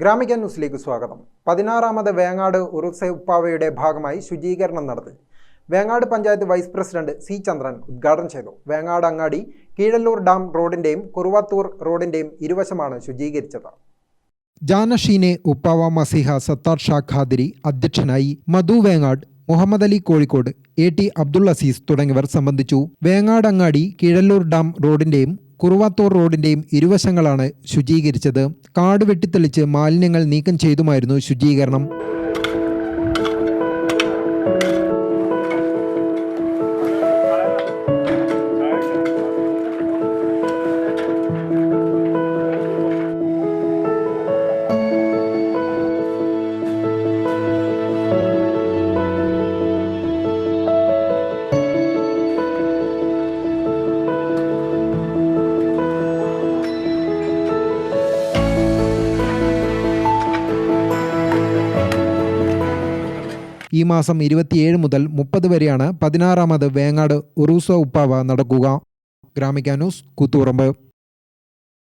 ഗ്രാമിക ന്യൂസിലേക്ക് സ്വാഗതം. 16ാമത് വേങ്ങാട് ഉറുസെ ഉപ്പാവയുടെ ഭാഗമായി ശുചീകരണം നടത്തി. Vengad panchayat vice president C Chandran ഉദ്ഘാടനം ചെയ്തു. വേങ്ങാട് അങ്ങാടി കീഴല്ലൂർ ഡാം റോഡിന്റെയും കുറുവാത്തൂർ റോഡിന്റെയും ഇരുവശമാണ് ശുചീകരിച്ചത്. ജാനഷീനെ ഉപ്പാവ മസിഹ സത്താർ ഷാ ഖാദിരി അധ്യക്ഷനായി. മധു വേങ്ങാട്, മുഹമ്മദ് അലി കോഴിക്കോട്, AT അബ്ദുൾ അസീസ് തുടങ്ങിയവർ സംബന്ധിച്ചു. വേങ്ങാട് അങ്ങാടി കീഴല്ലൂർ ഡാം റോഡിന്റെയും കുറുവാത്തൂർ റോഡിന്റെയും ഇരുവശങ്ങളാണ് ശുചീകരിച്ചത്. കാട് വെട്ടിത്തെളിച്ച് മാലിന്യങ്ങൾ നീക്കം ചെയ്തുമായിരുന്നു ശുചീകരണം. ഈ മാസം 27 മുതൽ 30 വരെയാണ് 16ാമത് വേങ്ങാട് ഉറൂസ ഉപ്പാവ നടക്കുക. ഗ്രാമിക ന്യൂസ്, കൂത്തുപറമ്പ്.